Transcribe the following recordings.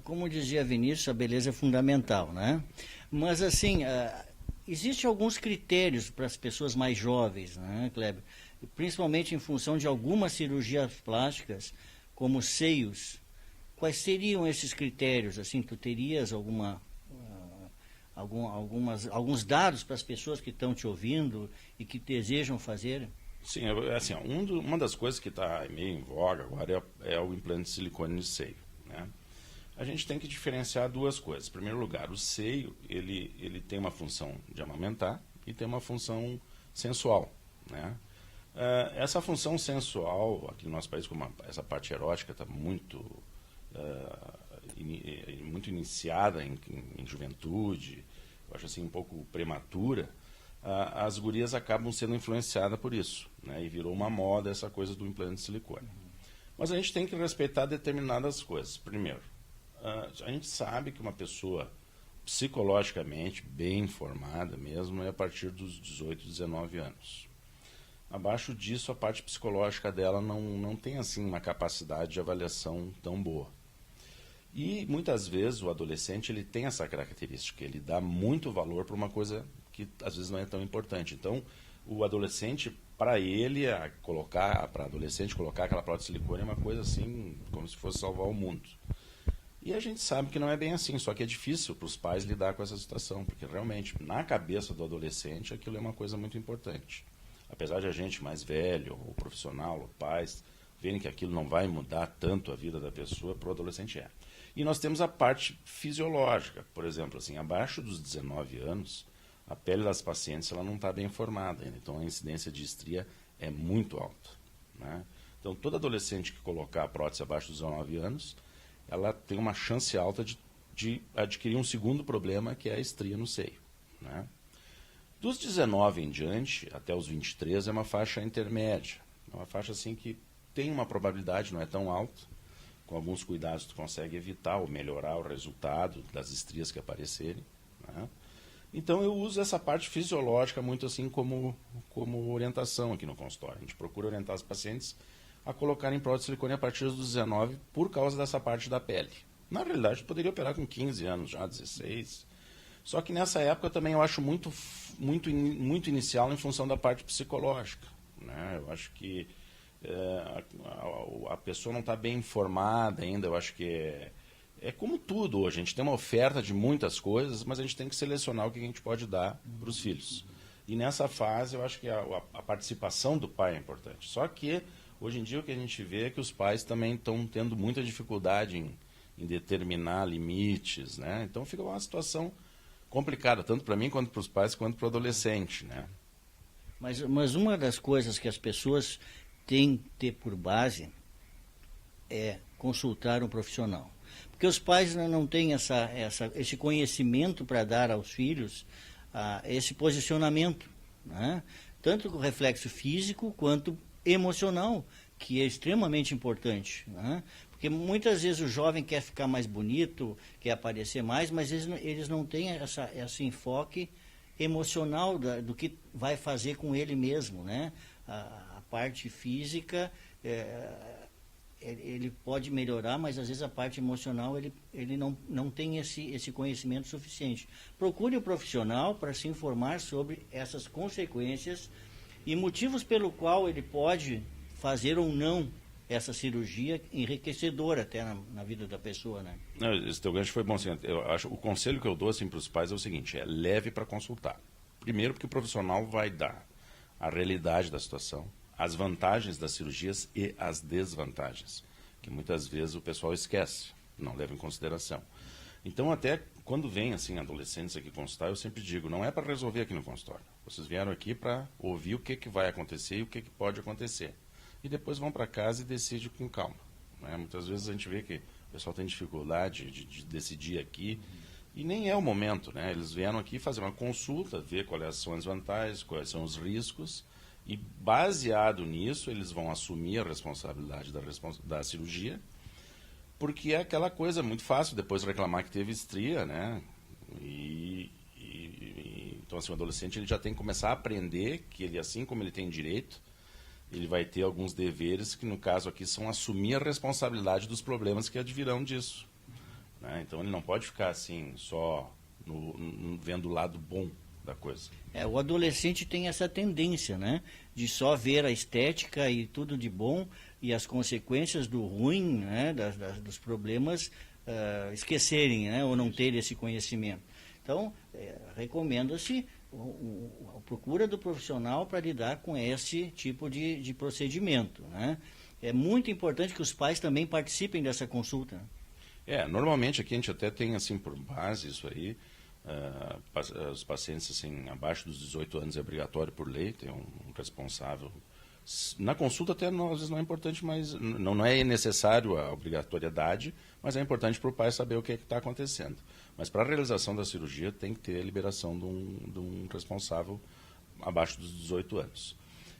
como dizia Vinícius, a beleza é fundamental, né? Mas, assim, existem alguns critérios para as pessoas mais jovens, né, Kleber? Principalmente em função de algumas cirurgias plásticas, como seios. Quais seriam esses critérios? Assim, tu terias alguns dados para as pessoas que estão te ouvindo e que desejam fazer? Sim, assim, ó, uma das coisas que está meio em voga agora é o implante de silicone de seio, né? A gente tem que diferenciar duas coisas. Em primeiro lugar, o seio, ele tem uma função de amamentar e tem uma função sensual, né? Essa função sensual, aqui no nosso país, como essa parte erótica está muito iniciada em juventude, eu acho assim um pouco prematura, as gurias acabam sendo influenciadas por isso, né? E virou uma moda essa coisa do implante de silicone. Mas a gente tem que respeitar determinadas coisas. Primeiro, a gente sabe que uma pessoa psicologicamente bem informada mesmo é a partir dos 18, 19 anos. Abaixo disso, a parte psicológica dela não tem assim uma capacidade de avaliação tão boa. E muitas vezes o adolescente ele tem essa característica, ele dá muito valor para uma coisa que às vezes não é tão importante. Então, o adolescente, para ele, para adolescente colocar aquela prótese de silicone é uma coisa assim, como se fosse salvar o mundo. E a gente sabe que não é bem assim, só que é difícil para os pais lidar com essa situação, porque realmente, na cabeça do adolescente, aquilo é uma coisa muito importante. Apesar de a gente mais velho, ou profissional, ou pais, verem que aquilo não vai mudar tanto a vida da pessoa, para o adolescente é. E nós temos a parte fisiológica. Por exemplo, assim, abaixo dos 19 anos, a pele das pacientes ela não está bem formada ainda. Então, a incidência de estria é muito alta, né? Então, todo adolescente que colocar a prótese abaixo dos 19 anos, ela tem uma chance alta de adquirir um segundo problema, que é a estria no seio, né? Dos 19 em diante, até os 23, é uma faixa intermédia. É uma faixa assim que tem uma probabilidade, não é tão alta. Com alguns cuidados tu consegue evitar ou melhorar o resultado das estrias que aparecerem, né? Então eu uso essa parte fisiológica muito assim como orientação aqui no consultório. A gente procura orientar os pacientes a colocarem prótese de silicone a partir dos 19 por causa dessa parte da pele. Na realidade, tu poderia operar com 15 anos já, 16. Só que nessa época também eu acho muito inicial em função da parte psicológica, né? Eu acho que a pessoa não está bem informada ainda. Eu acho que é como tudo hoje. A gente tem uma oferta de muitas coisas, mas a gente tem que selecionar o que a gente pode dar para os filhos. E nessa fase eu acho que a participação do pai é importante. Só que hoje em dia o que a gente vê é que os pais também estão tendo muita dificuldade em determinar limites, né? Então fica uma situação complicada, tanto para mim, quanto para os pais, quanto para o adolescente, né? Mas uma das coisas que as pessoas têm que ter por base é consultar um profissional. Porque os pais não têm esse conhecimento para dar aos filhos esse posicionamento, né? Tanto com reflexo físico quanto emocional, que é extremamente importante, né? Porque muitas vezes o jovem quer ficar mais bonito, quer aparecer mais, mas eles não têm esse enfoque emocional do que vai fazer com ele mesmo, né? A parte física, ele pode melhorar, mas às vezes a parte emocional ele não tem esse conhecimento suficiente. Procure o profissional para se informar sobre essas consequências e motivos pelo qual ele pode fazer ou não essa cirurgia enriquecedora até na vida da pessoa, né? Não, esse teu gancho foi bom. Assim, eu acho, o conselho que eu dou assim, para os pais é o seguinte: leve para consultar. Primeiro, porque o profissional vai dar a realidade da situação, as vantagens das cirurgias e as desvantagens, que muitas vezes o pessoal esquece, não leva em consideração. Então, até quando vem assim, adolescentes aqui consultar, eu sempre digo, não é para resolver aqui no consultório. Vocês vieram aqui para ouvir o que vai acontecer e o que pode acontecer. E depois vão para casa e decidem com calma, né? Muitas vezes a gente vê que o pessoal tem dificuldade de decidir aqui, e nem é o momento, né? Eles vieram aqui fazer uma consulta, ver quais são as vantagens, quais são os riscos, e baseado nisso eles vão assumir a responsabilidade da cirurgia, porque é aquela coisa muito fácil depois reclamar que teve estria, né? Então assim, o adolescente ele já tem que começar a aprender que ele, assim como ele tem direito, ele vai ter alguns deveres que, no caso aqui, são assumir a responsabilidade dos problemas que advirão disso, né? Então ele não pode ficar assim só vendo o lado bom da coisa. O adolescente tem essa tendência, né, de só ver a estética e tudo de bom e as consequências do ruim, né, dos problemas, esquecerem, né, ou não terem esse conhecimento. Então, recomenda-se a procura do profissional para lidar com esse tipo de procedimento, né? É muito importante que os pais também participem dessa consulta. Normalmente aqui a gente até tem assim por base isso aí. Os pacientes assim, abaixo dos 18 anos é obrigatório por lei, tem um responsável. Na consulta até às vezes não é importante, mas não é necessário a obrigatoriedade, mas é importante para o pai saber o que está acontecendo. Mas para a realização da cirurgia tem que ter a liberação de um responsável abaixo dos 18 anos.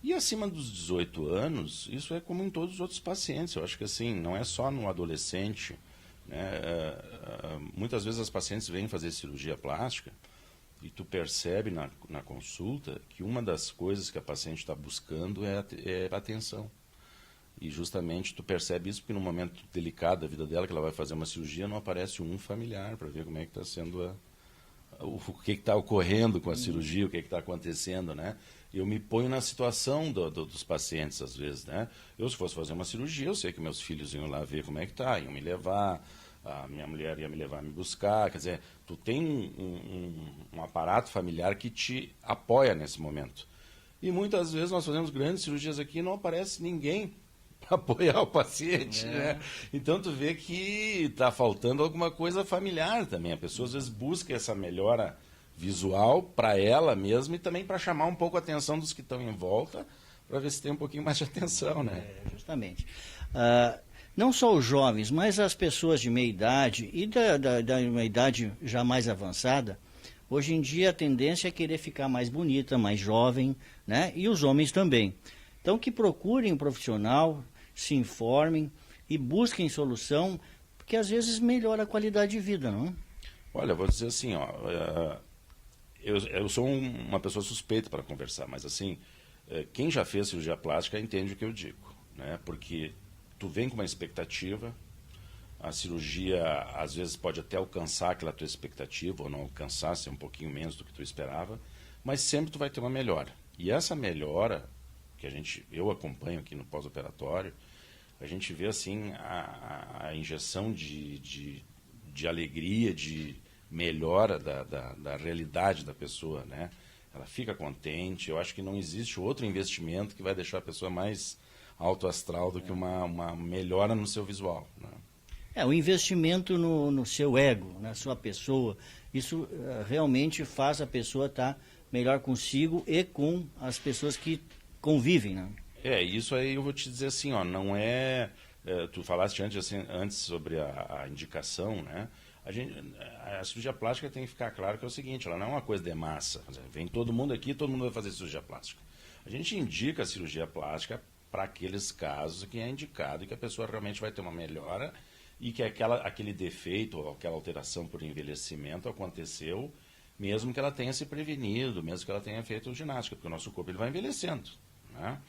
E acima dos 18 anos, isso é como em todos os outros pacientes. Eu acho que assim, não é só no adolescente, né? Muitas vezes as pacientes vêm fazer cirurgia plástica e tu percebe na consulta que uma das coisas que a paciente está buscando é atenção. E justamente tu percebe isso porque num momento delicado da vida dela, que ela vai fazer uma cirurgia, não aparece um familiar para ver como é que está sendo o que está ocorrendo com a cirurgia, o que está acontecendo, né? Eu me ponho na situação dos pacientes, às vezes, né? Eu, se fosse fazer uma cirurgia, eu sei que meus filhos iam lá ver como é que está, iam me levar, a minha mulher ia me levar a me buscar, quer dizer, tu tem um aparato familiar que te apoia nesse momento. E muitas vezes nós fazemos grandes cirurgias aqui e não aparece ninguém para apoiar o paciente, né? Então tu vê que está faltando alguma coisa familiar também. A pessoa às vezes busca essa melhora visual para ela mesma e também para chamar um pouco a atenção dos que estão em volta, para ver se tem um pouquinho mais de atenção, né? Justamente. Não só os jovens, mas as pessoas de meia idade e da uma idade já mais avançada, hoje em dia a tendência é querer ficar mais bonita, mais jovem, né? E os homens também. Então que procurem um profissional, se informem e busquem solução, porque às vezes melhora a qualidade de vida, não? Olha, eu vou dizer assim, eu sou uma pessoa suspeita para conversar, mas assim, quem já fez cirurgia plástica entende o que eu digo, né? Porque tu vem com uma expectativa, a cirurgia às vezes pode até alcançar aquela tua expectativa ou não alcançar, ser um pouquinho menos do que tu esperava, mas sempre tu vai ter uma melhora. E essa melhora que eu acompanho aqui no pós-operatório, a gente vê assim a injeção de alegria, de melhora da realidade da pessoa, né? Ela fica contente. Eu acho que não existe outro investimento que vai deixar a pessoa mais alto astral do que uma melhora no seu visual, né? O investimento no seu ego, na sua pessoa, isso realmente faz a pessoa estar melhor consigo e com as pessoas que convivem, né? Isso aí eu vou te dizer assim, não tu falaste antes sobre a indicação, né? A cirurgia plástica tem que ficar claro que é o seguinte, ela não é uma coisa de massa. Vem todo mundo aqui, todo mundo vai fazer cirurgia plástica. A gente indica a cirurgia plástica para aqueles casos que é indicado e que a pessoa realmente vai ter uma melhora e que aquele defeito ou aquela alteração por envelhecimento aconteceu mesmo que ela tenha se prevenido, mesmo que ela tenha feito ginástica, porque o nosso corpo ele vai envelhecendo, né?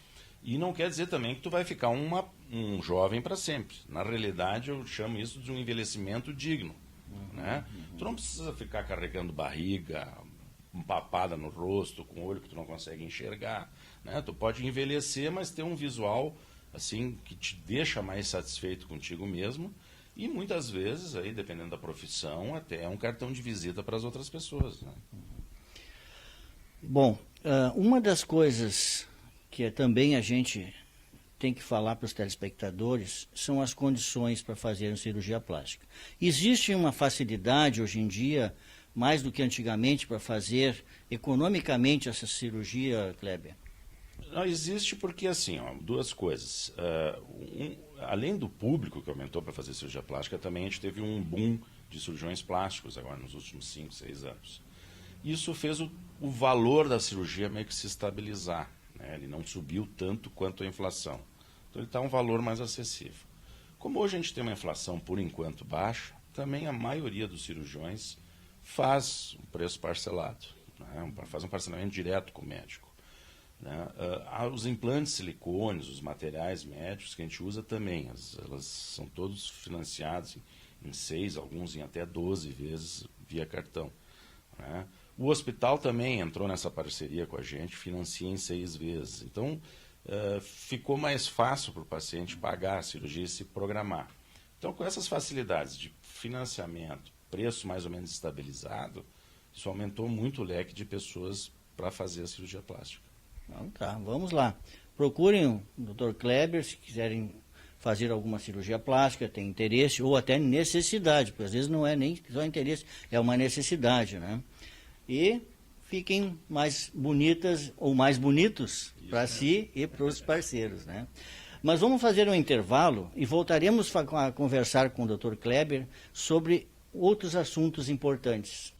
E não quer dizer também que tu vai ficar um jovem para sempre. Na realidade, eu chamo isso de um envelhecimento digno, né? Tu não precisa ficar carregando barriga, empapada no rosto, com o olho que tu não consegue enxergar, né? Tu pode envelhecer, mas ter um visual assim que te deixa mais satisfeito contigo mesmo e muitas vezes, aí, dependendo da profissão, até é um cartão de visita para as outras pessoas, né? Bom, uma das coisas que também a gente tem que falar para os telespectadores são as condições para fazer cirurgia plástica. Existe uma facilidade hoje em dia, mais do que antigamente, para fazer economicamente essa cirurgia, Kleber? Não, existe porque, assim, duas coisas. Além do público que aumentou para fazer cirurgia plástica, também a gente teve um boom de cirurgiões plásticos agora nos últimos 5, 6 anos. Isso fez o valor da cirurgia meio que se estabilizar, né? Ele não subiu tanto quanto a inflação. Então ele está um valor mais acessível. Como hoje a gente tem uma inflação por enquanto baixa, também a maioria dos cirurgiões faz um preço parcelado, né? Faz um parcelamento direto com o médico, né? Os implantes silicones, os materiais médicos que a gente usa também, elas são todos financiados em 6, alguns em até 12 vezes via cartão. Né? O hospital também entrou nessa parceria com a gente, financia em 6 vezes. Então, ficou mais fácil para o paciente pagar a cirurgia e se programar. Então, com essas facilidades de financiamento, preço mais ou menos estabilizado, isso aumentou muito o leque de pessoas para fazer a cirurgia plástica. Então tá, vamos lá. Procurem o Dr. Kleber se quiserem fazer alguma cirurgia plástica, tem interesse ou até necessidade, porque às vezes não é nem só interesse, é uma necessidade, né? E fiquem mais bonitas ou mais bonitos para si e para os parceiros, né? Mas vamos fazer um intervalo e voltaremos a conversar com o Dr. Kleber sobre outros assuntos importantes.